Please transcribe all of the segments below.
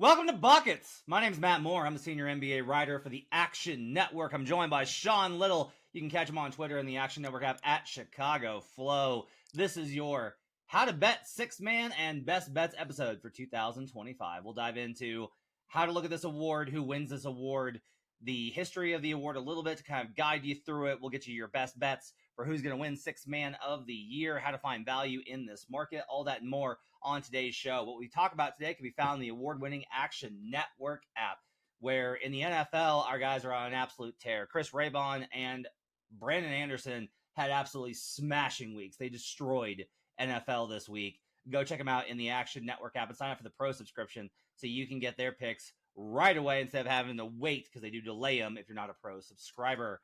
Welcome to Buckets. My name's Matt Moore. I'm the senior NBA writer for the Action Network. I'm joined by Sean Little. You can catch him on Twitter and the Action Network app at Chicago Flow. This is your How to Bet Six-Man and Best Bets episode for 2025. We'll dive into how to look at this award, who wins this award, the history of the award a little bit to kind of guide you through it. We'll get you your best bets for who's going to win Six-Man of the Year, how to find value in this market, all that and more on today's show. What we talk about today can be found in the award-winning Action Network app, where in the NFL, our guys are on an absolute tear. Chris Raybon and Brandon Anderson had absolutely smashing weeks. They destroyed NFL this week. Go check them out in the Action Network app and sign up for the pro subscription so you can get their picks right away instead of having to wait, because they do delay them if you're not a pro subscriber.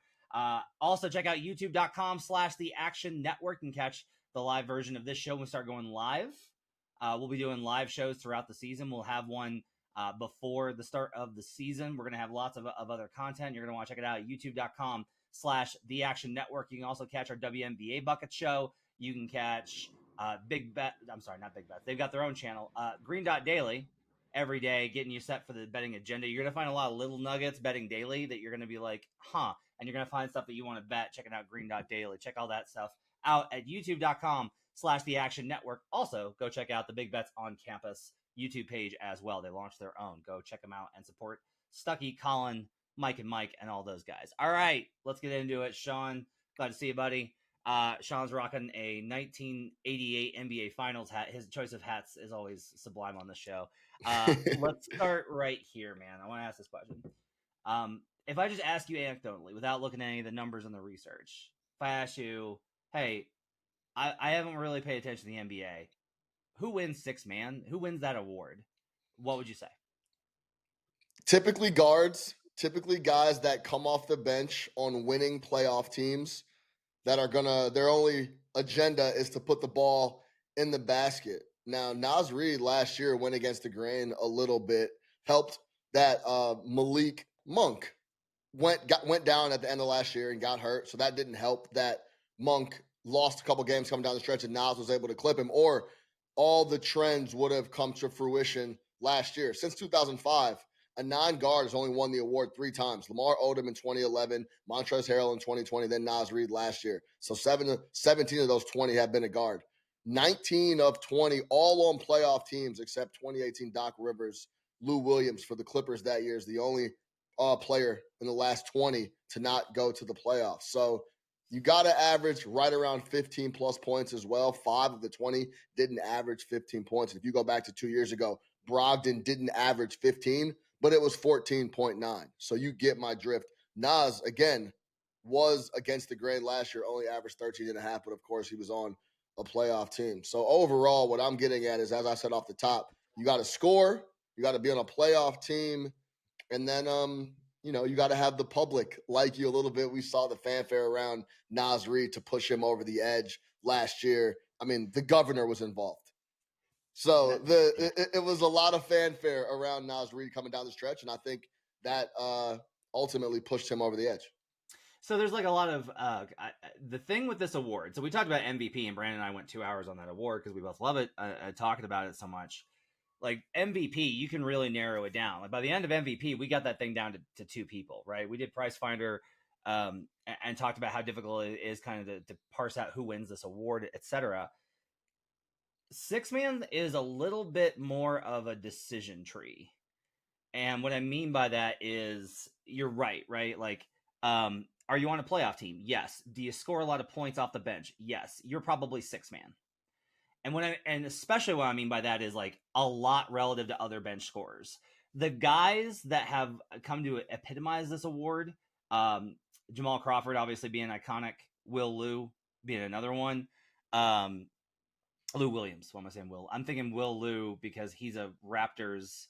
Also, check out youtube.com/the Action Network and catch the live version of this show when we start going live. We'll be doing live shows throughout the season. We'll have one before the start of the season. We're going to have lots of other content. You're going to want to check it out at youtube.com/the Action Network. You can also catch our WNBA Bucket Show. You can catch Big Bet. I'm sorry, not Big Bet. They've got their own channel, Green Dot Daily, every day, getting you set for the betting agenda. You're going to find a lot of little nuggets betting daily that you're going to be like, and you're going to find stuff that you want to bet. Checking out Green Dot Daily. Check all that stuff out at youtube.com/the Action Network. Also, go check out the Big Bets on Campus YouTube page as well. They launched their own. Go check them out and support Stucky, Colin, Mike, and all those guys. All right, let's get into it. Sean, glad to see you, buddy. Sean's rocking a 1988 NBA Finals hat. His choice of hats is always sublime on the show. Let's start right here, man. I want to ask this question. If I just ask you anecdotally, without looking at any of the numbers and the research, if I ask you, hey, I haven't really paid attention to the NBA, who wins Six-Man? Who wins that award? What would you say? Typically guards, typically guys that come off the bench on winning playoff teams that are their only agenda is to put the ball in the basket. Now, Naz Reid last year went against the grain a little bit, helped that Malik Monk went down at the end of last year and got hurt. So that didn't help that Monk lost a couple games coming down the stretch and Naz was able to clip him, or all the trends would have come to fruition last year. Since 2005, a non-guard has only won the award 3 times. Lamar Odom in 2011, Montrezl Harrell in 2020, then Naz Reid last year. So 17 of those 20 have been a guard. 19 of 20 all on playoff teams except 2018 Doc Rivers. Lou Williams for the Clippers that year is the only player in the last 20 to not go to the playoffs. So you got to average right around 15-plus points as well. 5 of the 20 didn't average 15 points. If you go back to 2 years ago, Brogdon didn't average 15, but it was 14.9. So you get my drift. Naz, again, was against the grain last year, only averaged 13.5, but of course he was on a playoff team. So overall, what I'm getting at is, as I said off the top, you got to score, you got to be on a playoff team, and then you got to have the public like you a little bit. We saw the fanfare around Naz Reid to push him over the edge last year. I mean, the governor was involved. So it was a lot of fanfare around Naz Reid coming down the stretch, and I think that ultimately pushed him over the edge. So there's like a lot of the thing with this award. So we talked about MVP, and Brandon and I went 2 hours on that award because we both love it, talking about it so much. Like MVP, you can really narrow it down. Like by the end of MVP, we got that thing down to 2 people, right? We did Price Finder and talked about how difficult it is kind of to parse out who wins this award, etc. Six-Man is a little bit more of a decision tree. And what I mean by that is you're right? Like, are you on a playoff team? Yes. Do you score a lot of points off the bench? Yes. You're probably Six-Man. And especially what I mean by that is like a lot relative to other bench scorers. The guys that have come to epitomize this award, Jamal Crawford obviously being iconic, Will Lou being another one, Lou Williams. What am I saying? Will? I'm thinking Will Lou because he's a Raptors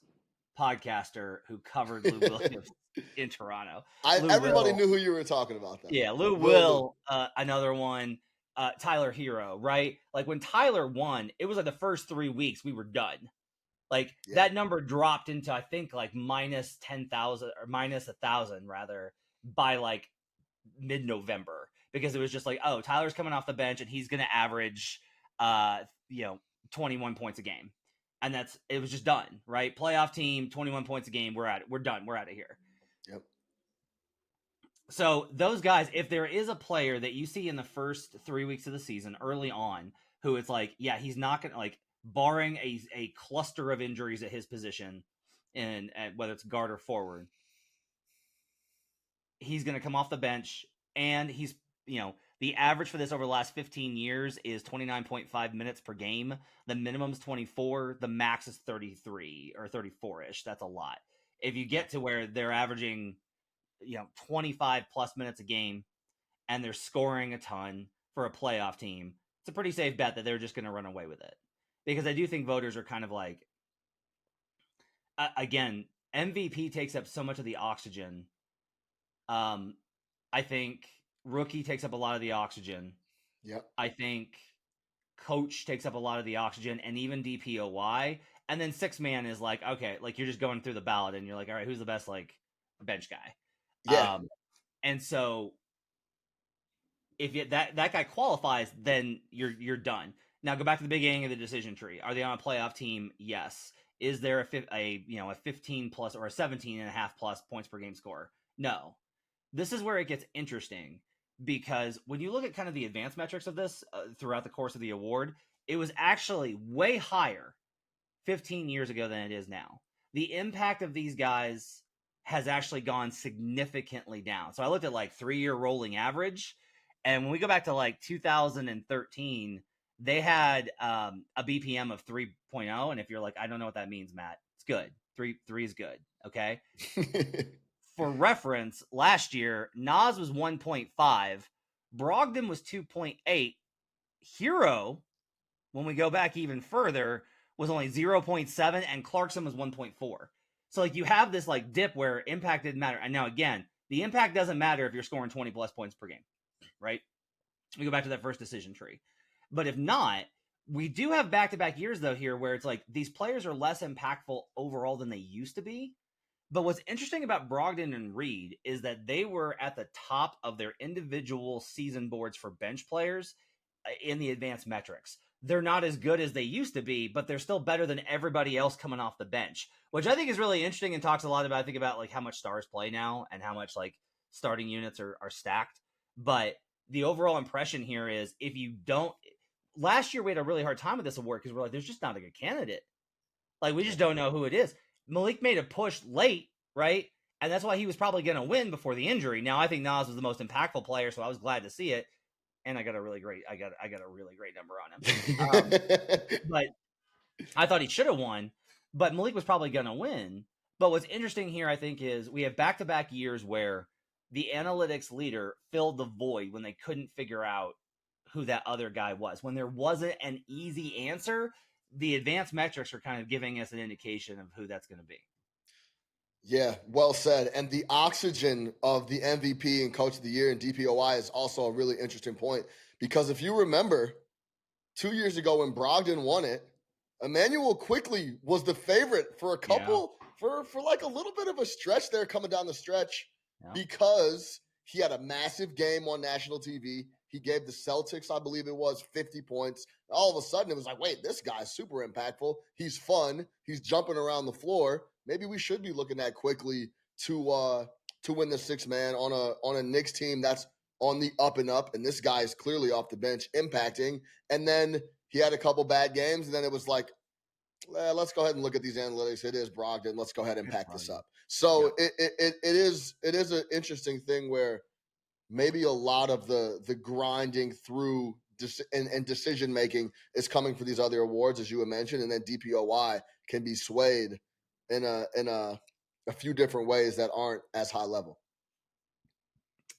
podcaster who covered Lou Williams in Toronto. Everybody knew who you were talking about. Though. Yeah, Will. Another one. Tyler Hero, right? Like when Tyler won, it was like the first 3 weeks we were done. Like that number dropped into, I think, like minus 10,000 or minus 1,000 rather by like mid-November, because it was just like, oh, Tyler's coming off the bench and he's going to average, 21 points a game. And it was just done, right? Playoff team, 21 points a game. We're at it. We're done. We're out of here. Yep. So those guys, if there is a player that you see in the first 3 weeks of the season early on, who it's like, yeah, he's not going to, like, barring a cluster of injuries at his position, and whether it's guard or forward, he's going to come off the bench, and he's, the average for this over the last 15 years is 29.5 minutes per game. The minimum's 24. The max is 33 or 34-ish. That's a lot. If you get to where they're averaging 25 plus minutes a game and they're scoring a ton for a playoff team, it's a pretty safe bet that they're just going to run away with it. Because I do think voters are kind of like, again, MVP takes up so much of the oxygen. I think rookie takes up a lot of the oxygen. Yep. I think coach takes up a lot of the oxygen, and even DPOY. And then six man is like, okay, like you're just going through the ballot and you're like, all right, who's the best like bench guy? Yeah. And so if that guy qualifies, then you're done. Now go back to the beginning of the decision tree. Are they on a playoff team? Yes. Is there a 15 plus or a 17 and a half plus points per game score? No. This is where it gets interesting, because when you look at kind of the advanced metrics of this throughout the course of the award, it was actually way higher 15 years ago than it is now. The impact of these guys has actually gone significantly down. So I looked at like 3-year rolling average, and when we go back to like 2013, they had a BPM of 3.0. And if you're like, I don't know what that means, Matt, it's good. Three is good. Okay. For reference, last year, Nas was 1.5, Brogdon was 2.8, Hero, when we go back even further, was only 0.7, and Clarkson was 1.4. So like you have this like dip where impact didn't matter. And now again, the impact doesn't matter if you're scoring 20 plus points per game, right? We go back to that first decision tree. But if not, we do have back-to-back years though here where it's like these players are less impactful overall than they used to be. But what's interesting about Brogdon and Reed is that they were at the top of their individual season boards for bench players in the advanced metrics. They're not as good as they used to be, but they're still better than everybody else coming off the bench, which I think is really interesting and talks a lot about, I think about like how much stars play now and how much like starting units are stacked. But the overall impression here is if you don't, last year we had a really hard time with this award because we're like, there's just not a good candidate. Like we just don't know who it is. Malik made a push late, right? And that's why he was probably going to win before the injury. Now I think Nas was the most impactful player, so I was glad to see it. And I got a really great number on him. But I thought he should have won, but Malik was probably going to win. But what's interesting here, I think, is we have back-to-back years where the analytics leader filled the void when they couldn't figure out who that other guy was. When there wasn't an easy answer, the advanced metrics are kind of giving us an indication of who that's going to be. Yeah, well said. And the oxygen of the MVP and Coach of the Year and DPOY is also a really interesting point, because if you remember 2 years ago when Brogdon won it, Emmanuel Quickley was the favorite for a couple, for like a little bit of a stretch there coming down the stretch, because he had a massive game on national TV. He gave the Celtics, I believe it was, 50 points. All of a sudden, it was like, wait, this guy's super impactful. He's fun. He's jumping around the floor. Maybe we should be looking at Quickley to win the sixth man on a Knicks team that's on the up and up. And this guy is clearly off the bench impacting. And then he had a couple bad games, and then it was like, let's go ahead and look at these analytics. It is Brogdon. Let's go ahead and pack this up. So it is an interesting thing where maybe a lot of the grinding through and decision making is coming for these other awards, as you mentioned, and then DPOY can be swayed in a few different ways that aren't as high level.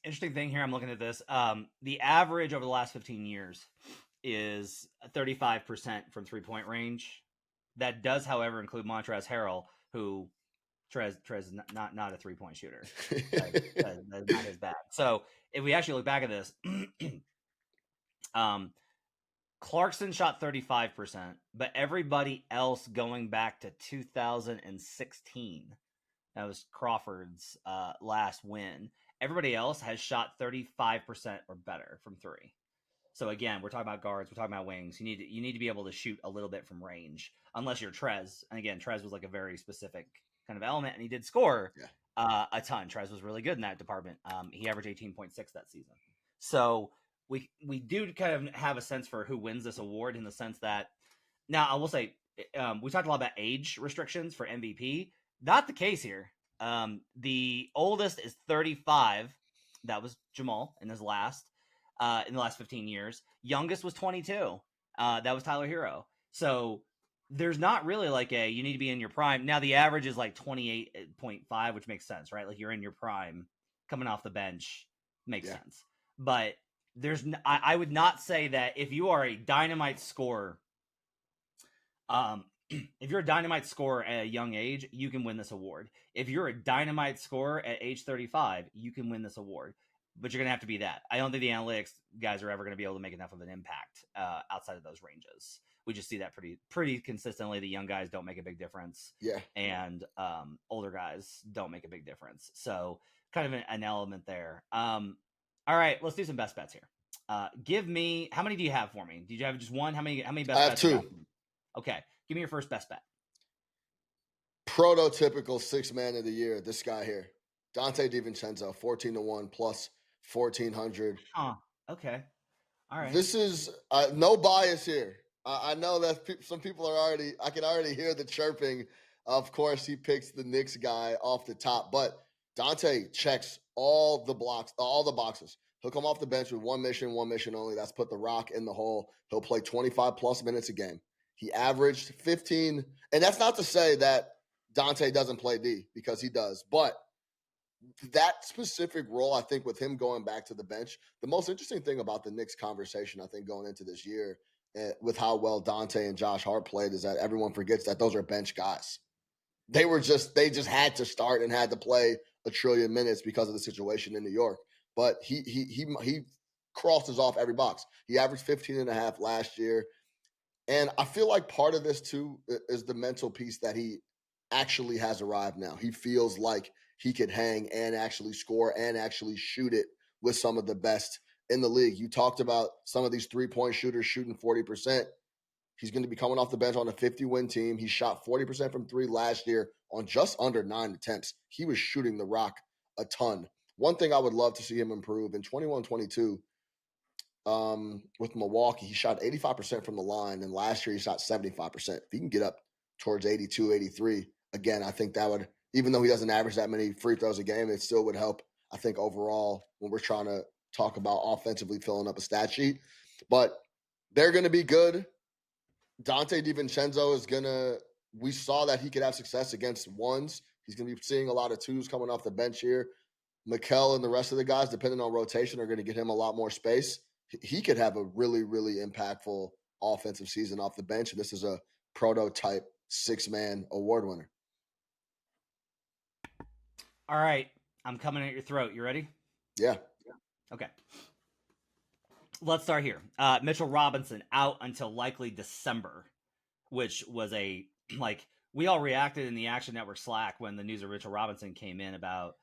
Interesting thing here, I'm looking at this. The average over the last 15 years is 35% from 3-point range. That does, however, include Montrezl Harrell, who Trez is not a 3-point shooter. That's not his bag. So if we actually look back at this, Clarkson shot 35%, but everybody else going back to 2016, that was Crawford's last win. Everybody else has shot 35% or better from three. So again, we're talking about guards, we're talking about wings. You need to be able to shoot a little bit from range, unless you're Trez. And again, Trez was like a very specific kind of element, and he did score a ton. Trez was really good in that department. He averaged 18.6 that season. So we do kind of have a sense for who wins this award, in the sense that, now I will say, we talked a lot about age restrictions for MVP. Not the case here. The oldest is 35. That was Jamal in the last 15 years. Youngest was 22. That was Tyler Hero. So there's not really like you need to be in your prime. Now the average is like 28.5, which makes sense, right? Like you're in your prime coming off the bench, makes sense. But I would not say that if you are a dynamite scorer, if you're a dynamite scorer at a young age, you can win this award. If you're a dynamite scorer at age 35, you can win this award. But you're going to have to be that. I don't think the analytics guys are ever going to be able to make enough of an impact outside of those ranges. We just see that pretty consistently. The young guys don't make a big difference. Yeah. And older guys don't make a big difference. So kind of an element there. All right, let's do some best bets here. Give me, how many do you have for me? Did you have just one? How many best bets? I have two. Okay. Give me your first best bet. Prototypical 6-man of the year. This guy here, Donte DiVincenzo, 14-1 plus 1,400. Okay. All right. This is no bias here. I know that some people are I can already hear the chirping. Of course, he picks the Knicks guy off the top, but Donte checks all the boxes. He'll come off the bench with one mission only. That's put the rock in the hole. He'll play 25 plus minutes a game. He averaged 15, and that's not to say that Donte doesn't play D, because he does, but that specific role, I think, with him going back to the bench, the most interesting thing about the Knicks conversation, I think, going into this year with how well Donte and Josh Hart played, is that everyone forgets that those are bench guys. They just had to start and had to play a trillion minutes because of the situation in New York. But he crosses off every box. He averaged 15.5 last year. And I feel like part of this, too, is the mental piece that he actually has arrived now. He feels like he could hang and actually score and actually shoot it with some of the best in the league. You talked about some of these three-point shooters shooting 40%. He's going to be coming off the bench on a 50-win team. He shot 40% from three last year on just under 9 attempts. He was shooting the rock a ton. One thing I would love to see him improve, in 21-22, with Milwaukee, he shot 85% from the line, and last year he shot 75%. If he can get up towards 82, 83, again, I think that would, even though he doesn't average that many free throws a game, it still would help, I think, overall when we're trying to talk about offensively filling up a stat sheet. But they're going to be good. Donte DiVincenzo we saw that he could have success against ones. He's going to be seeing a lot of twos coming off the bench here. Mikal and the rest of the guys, depending on rotation, are going to get him a lot more space. He could have a really, really impactful offensive season off the bench, and this is a prototype 6-man award winner. All right. I'm coming at your throat. You ready? Yeah. Okay. Let's start here. Mitchell Robinson out until likely December, which was we all reacted in the Action Network Slack when the news of Mitchell Robinson came in about,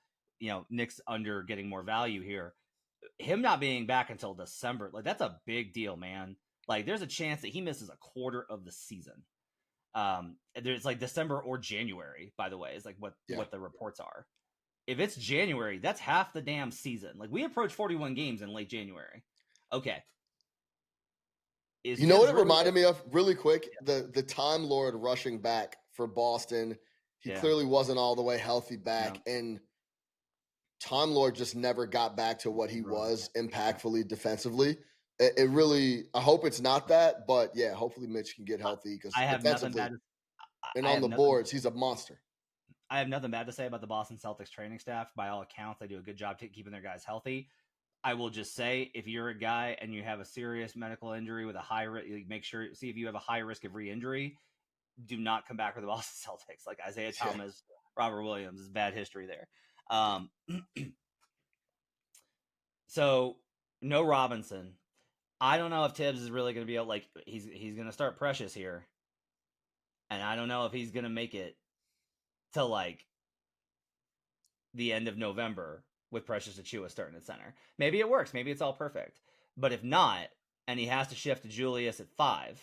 Knicks under getting more value here. Him not being back until December, that's a big deal, man. There's a chance that he misses a quarter of the season. There's December or January, by the way, is what the reports are. If it's January, that's half the damn season. We approach 41 games in late January. Okay. You know what it reminded me of really quick? Yeah. The Time Lord rushing back for Boston. He clearly wasn't all the way healthy back. No. And Time Lord just never got back to what he was impactfully defensively. It really, I hope it's not that, but yeah, hopefully Mitch can get healthy, because defensively and on the boards, he's a monster. I have nothing bad to say about the Boston Celtics training staff. By all accounts, they do a good job keeping their guys healthy. I will just say, if you're a guy and you have a serious medical injury with a high risk, see if you have a high risk of re-injury. Do not come back with the Boston Celtics. Isaiah Thomas, Robert Williams, is bad history there. So no Robinson. I don't know if Tibbs is really going to be able, he's going to start Precious here. And I don't know if he's going to make it till the end of November with Precious Achiuwa starting at center. Maybe it works. Maybe it's all perfect. But if not, and he has to shift to Julius at 5,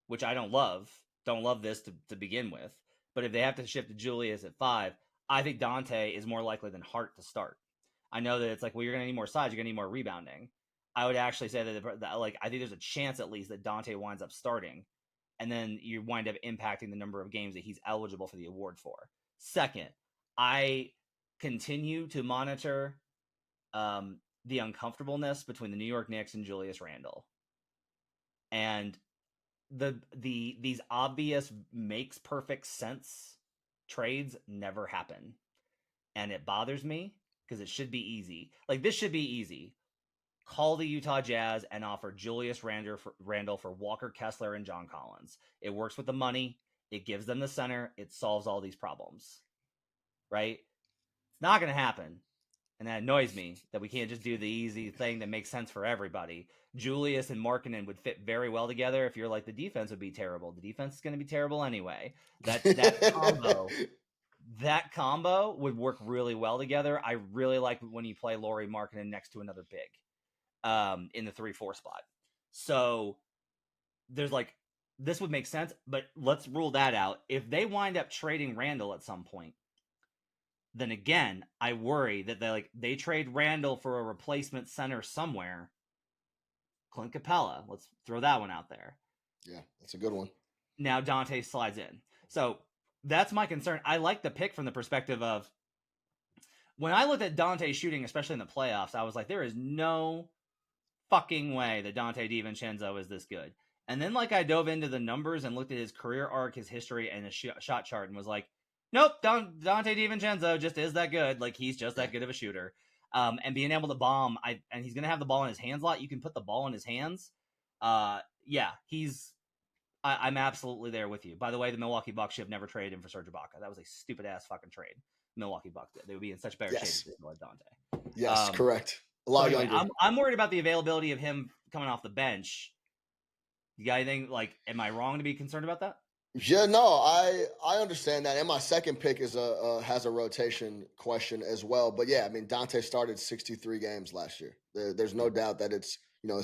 which I don't love. Don't love this to begin with. But if they have to shift to Julius at 5, I think Donte is more likely than Hart to start. I know that it's like, well, you're going to need more size. You're going to need more rebounding. I would actually say that like, I think there's a chance at least that Donte winds up starting, and then you wind up impacting the number of games that he's eligible for the award for. Second, I continue to monitor the uncomfortableness between the New York Knicks and Julius Randle. And these obvious makes perfect sense trades never happen. And it bothers me because it should be easy. Like, this should be easy. Call the Utah Jazz and offer Julius Randle for Walker Kessler and John Collins. It works with the money. It gives them the center. It solves all these problems. Right? It's not going to happen. And that annoys me that we can't just do the easy thing that makes sense for everybody. Julius and Markkanen would fit very well together. If you're like, the defense would be terrible. The defense is going to be terrible anyway. That combo would work really well together. I really like when you play Lauri Markkanen next to another big in the 3-4 spot. So there's like, this would make sense, but let's rule that out. If they wind up trading Randle at some point, then again, I worry that they trade Randle for a replacement center somewhere. Clint Capella, let's throw that one out there. Yeah, that's a good one. Now Donte slides in. So that's my concern. I like the pick from the perspective of, when I looked at Donte shooting, especially in the playoffs, I was like, there is no fucking way that Donte DiVincenzo is this good. And then like I dove into the numbers and looked at his career arc, his history, and his shot chart, and was like, nope, Donte DiVincenzo just is that good. Like, he's just that good of a shooter. And being able to bomb, and he's going to have the ball in his hands a lot. You can put the ball in his hands. Yeah, I'm absolutely there with you. By the way, the Milwaukee Bucks should have never traded him for Serge Ibaka. That was a stupid ass fucking trade. Milwaukee Bucks did. They would be in such better shape if they still had Donte. Yes, correct. A lot younger. I'm worried about the availability of him coming off the bench. You got anything, like, am I wrong to be concerned about that? Yeah, no, I understand that. And my second pick is has a rotation question as well. But yeah, I mean, Donte started 63 games last year. There's no doubt that it's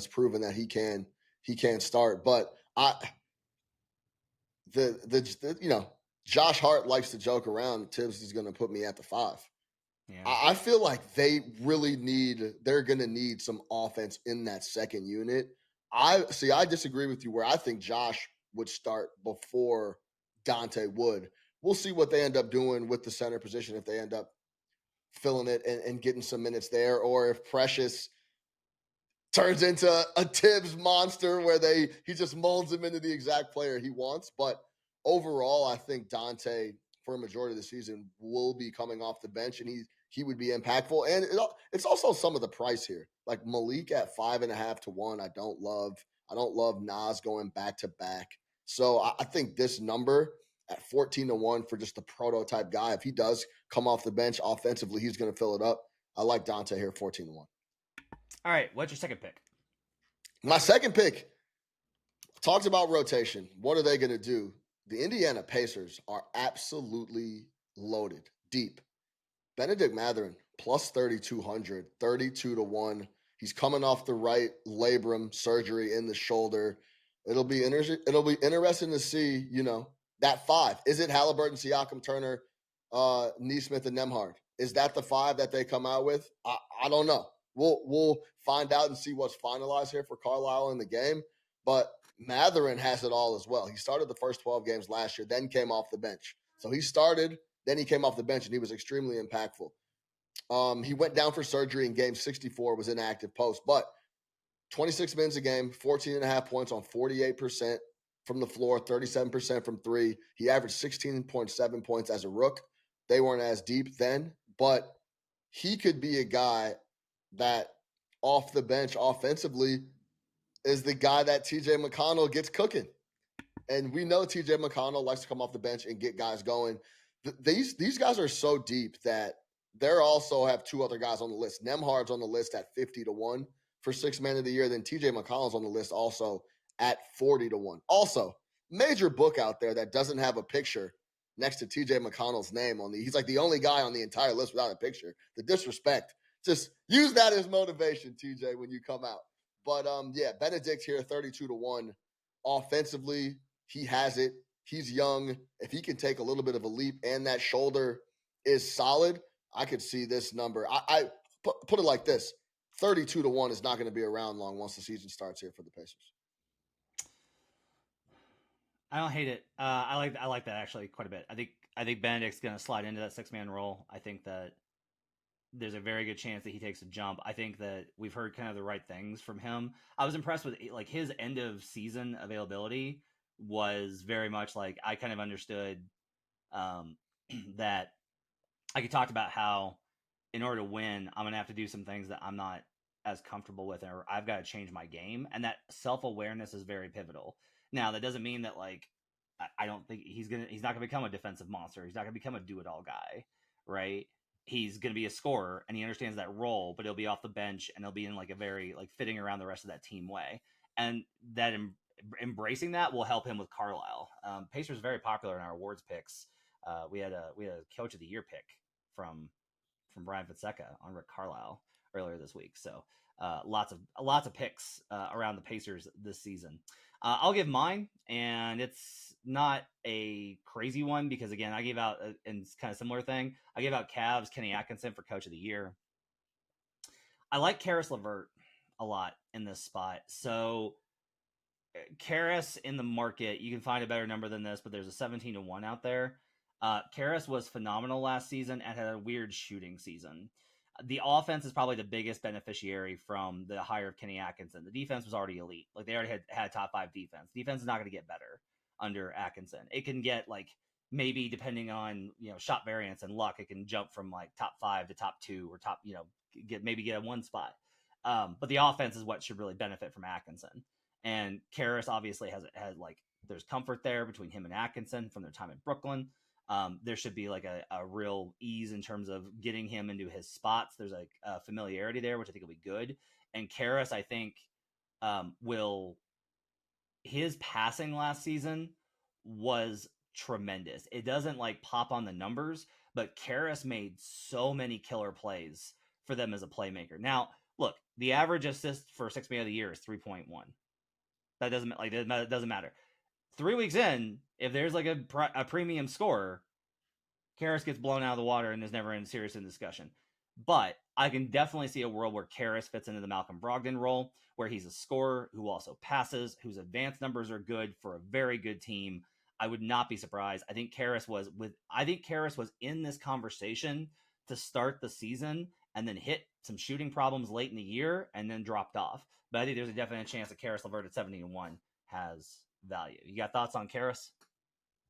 proven that he can start. But Josh Hart likes to joke around. Tibbs is going to put me at the 5. Yeah. I feel like they're going to need some offense in that second unit. I disagree with you where I think Josh would start before Donte would. We'll see what they end up doing with the center position, if they end up filling it and getting some minutes there, or if Precious turns into a Tibbs monster where he just molds him into the exact player he wants. But overall, I think Donte, for a majority of the season, will be coming off the bench, and he would be impactful. And it's also some of the price here. Like Malik at 5.5 to 1, I don't love Nas going back to back. So I think this number at 14 to 1 for just a prototype guy, if he does come off the bench offensively, he's going to fill it up. I like Donte here, 14 to 1. All right, what's your second pick? My second pick talks about rotation. What are they going to do? The Indiana Pacers are absolutely loaded, deep. Benedict Mathurin, plus 3,200, 32 to 1. He's coming off the right labrum surgery in the shoulder. It'll be interesting to see, that 5. Is it Halliburton, Siakam, Turner, Nesmith, and Nembhard? Is that the 5 that they come out with? I don't know. We'll find out and see what's finalized here for Carlisle in the game. But Mathurin has it all as well. He started the first 12 games last year, then came off the bench. So he started, then he came off the bench, and he was extremely impactful. He went down for surgery in game 64, was inactive post, but 26 minutes a game, 14.5 points on 48% from the floor, 37% from 3. He averaged 16.7 points as a rook. They weren't as deep then, but he could be a guy that off the bench offensively is the guy that TJ McConnell gets cooking. And we know TJ McConnell likes to come off the bench and get guys going. These guys are so deep that they also have 2 other guys on the list. Nembhard's on the list at 50 to 1 for 6th man of the year. Then TJ McConnell's on the list also at 40 to 1. Also, major book out there that doesn't have a picture next to TJ McConnell's name he's like the only guy on the entire list without a picture. The disrespect. Just use that as motivation, TJ, when you come out. But yeah, Benedict here, 32-1. Offensively, he has it. He's young. If he can take a little bit of a leap and that shoulder is solid, I could see this number. I put it like this: 32-1 is not going to be around long once the season starts here for the Pacers. I don't hate it. I like that actually quite a bit. I think Benedict's going to slide into that 6-man role. I think that there's a very good chance that he takes a jump. I think that we've heard kind of the right things from him. I was impressed with like his end of season availability was very much like I kind of understood that like he talked about how in order to win, I'm going to have to do some things that I'm not as comfortable with, or I've got to change my game. And that self-awareness is very pivotal. Now, that doesn't mean that like, I don't think he's not going to become a defensive monster. He's not going to become a do-it-all guy, right? He's going to be a scorer and he understands that role, but he'll be off the bench and he'll be in like a very like fitting around the rest of that team way. And that embracing that will help him with Carlisle. Pacers very popular in our awards picks. We had a coach of the year pick from Brian Fonseca on Rick Carlisle earlier this week. So lots of picks around the Pacers this season. I'll give mine, and it's not a crazy one because again, I gave out and it's kind of similar thing. I gave out Cavs Kenny Atkinson for coach of the year. I like Caris Levert a lot in this spot. So Caris in the market, you can find a better number than this, but there's a 17-1 out there. Caris was phenomenal last season and had a weird shooting season. The offense is probably the biggest beneficiary from the hire of Kenny Atkinson. The defense was already elite. Like they already had top 5 defense. Defense is not going to get better under Atkinson. It can get like maybe depending on, shot variance and luck, it can jump from like top 5 to top 2 or top, get a 1 spot. But the offense is what should really benefit from Atkinson. And Caris obviously has like, there's comfort there between him and Atkinson from their time in Brooklyn. There should be like a real ease in terms of getting him into his spots. There's like a familiarity there, which I think will be good. And Caris, I think, his passing last season was tremendous. It doesn't like pop on the numbers, but Caris made so many killer plays for them as a playmaker. Now, look, the average assist for 6 man of the year is 3.1. That doesn't matter. 3 weeks in, if there's like a premium scorer, Caris gets blown out of the water and is never in serious discussion. But I can definitely see a world where Caris fits into the Malcolm Brogdon role, where he's a scorer who also passes, whose advanced numbers are good for a very good team. I would not be surprised. I think Caris was in this conversation to start the season and then hit some shooting problems late in the year and then dropped off. But I think there's a definite chance that Caris Levert at 17-1 has value. You got thoughts on Caris?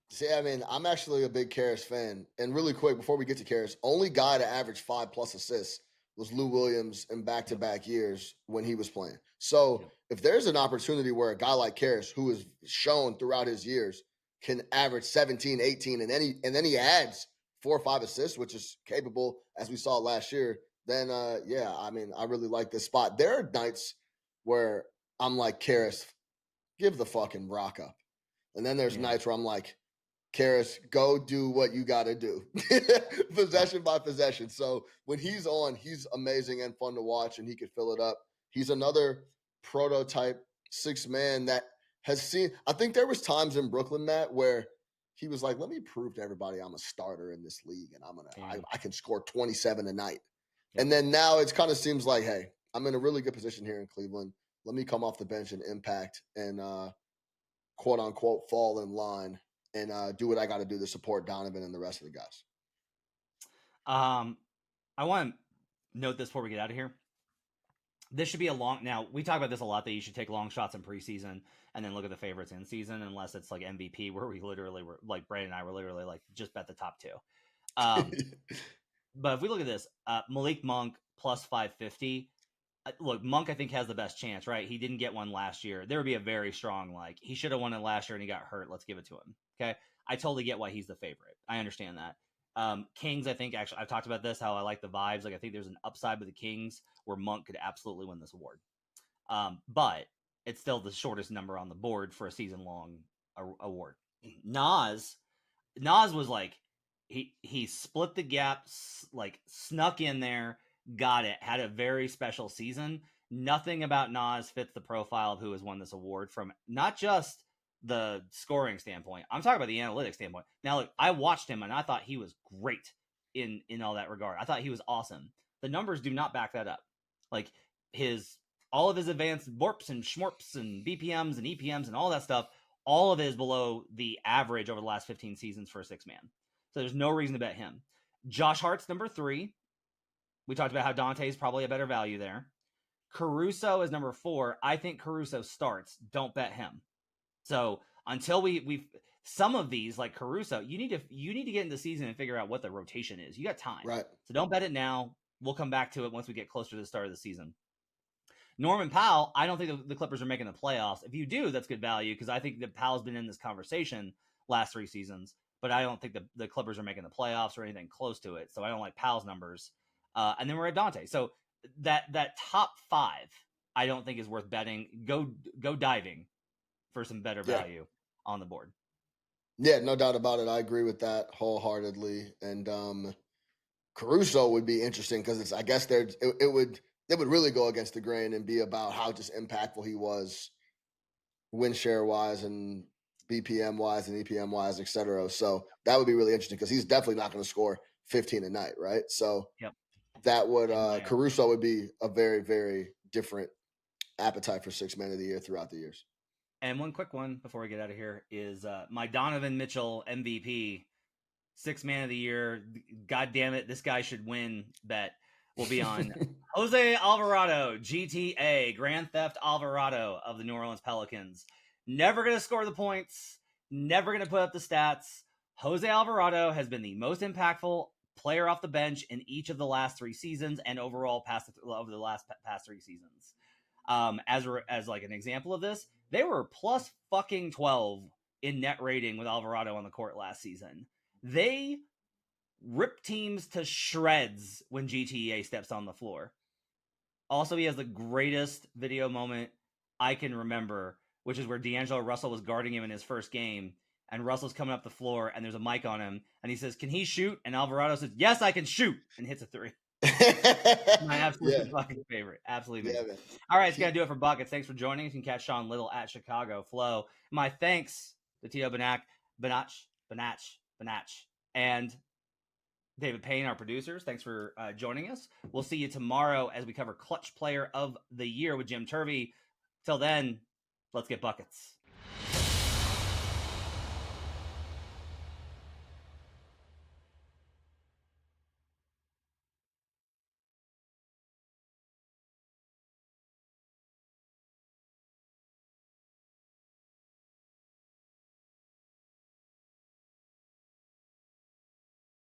See, I mean, I'm actually a big Caris fan. And really quick, before we get to Caris, only guy to average 5+ assists was Lou Williams in back-to-back years when he was playing. So if there's an opportunity where a guy like Caris, who has shown throughout his years, can average 17, 18, and then he adds 4 or 5 assists, which is capable, as we saw last year, then, yeah, I mean, I really like this spot. There are nights where I'm like, Caris, give the fucking rock up. And then there's nights where I'm like, Caris, go do what you got to do. Possession by possession. So when he's on, he's amazing and fun to watch, and he could fill it up. He's another prototype 6-man that has seen – I think there was times in Brooklyn, Matt, where he was like, let me prove to everybody I'm a starter in this league, and I can score 27 a night. Yeah. And then now it kind of seems like, hey, I'm in a really good position here in Cleveland. Let me come off the bench and impact and quote-unquote fall in line and do what I got to do to support Donovan and the rest of the guys. I want to note this before we get out of here. This should be now, we talk about this a lot, that you should take long shots in preseason and then look at the favorites in season, unless it's like MVP, where we literally were, like Brandon and I were literally like, just bet the top 2. But if we look at this, Malik Monk plus 550. Look, Monk, I think, has the best chance, right? He didn't get one last year. There would be a very strong, like, he should have won it last year and he got hurt. Let's give it to him. Okay. I totally get why he's the favorite. I understand that. Kings, I think, actually, I've talked about this, how I like the vibes. Like, I think there's an upside with the Kings where Monk could absolutely win this award. But it's still the shortest number on the board for a season-long award. Nas was like, he split the gap, like, snuck in there, got it, had a very special season, Nothing about Nas fits the profile of who has won this award from not just the scoring standpoint. I'm talking about the analytics standpoint. Now, look, I watched him and I thought he was great in all that regard. I thought he was awesome. The numbers do not back that up. Like all of his advanced warps and schmorps and BPMs and EPMs and all that stuff, all of it is below the average over the last 15 seasons for a 6-man. So there's no reason to bet him. Josh Hart's number 3. We talked about how Donte is probably a better value there. Caruso is number 4. I think Caruso starts. Don't bet him. So until we've some of these like Caruso, you need to get in the season and figure out what the rotation is. You got time, right? So don't bet it now. We'll come back to it once we get closer to the start of the season. Norman Powell, I don't think the Clippers are making the playoffs. If you do, that's good value because I think that Powell's been in this conversation last 3 seasons, but I don't think the Clippers are making the playoffs or anything close to it. So I don't like Powell's numbers. And then we're at Donte. So that top 5, I don't think is worth betting. Go diving for some better value on the board. Yeah, no doubt about it. I agree with that wholeheartedly. And Caruso would be interesting because I guess it would really go against the grain and be about how just impactful he was win share wise and BPM wise and EPM wise, et cetera. So that would be really interesting because he's definitely not going to score 15 a night, right? So that would Caruso would be a very, very different appetite for 6-man of the year throughout the years. And one quick one before we get out of here is my Donovan Mitchell MVP, 6-man of the year. God damn it, this guy should win. Bet will be on Jose Alvarado, GTA, Grand Theft Alvarado of the New Orleans Pelicans. Never going to score the points, never going to put up the stats. Jose Alvarado has been the most impactful player off the bench in each of the last 3 seasons and overall over the last past 3 seasons. As like an example of this, they were plus fucking 12 in net rating with Alvarado on the court last season. They rip teams to shreds when GTA steps on the floor. Also, he has the greatest video moment I can remember, which is where D'Angelo Russell was guarding him in his first game, and Russell's coming up the floor, and there's a mic on him, and he says, "Can he shoot?" And Alvarado says, "Yes, I can shoot," and hits a 3. My absolute fucking favorite. Absolutely amazing. All right, it's going to do it for Buckets. Thanks for joining us. You can catch Sean Little at Chicago Flow. My thanks to Tito Banach, and David Payne, our producers. Thanks for joining us. We'll see you tomorrow as we cover Clutch Player of the Year with Jim Turvey. Till then, let's get buckets.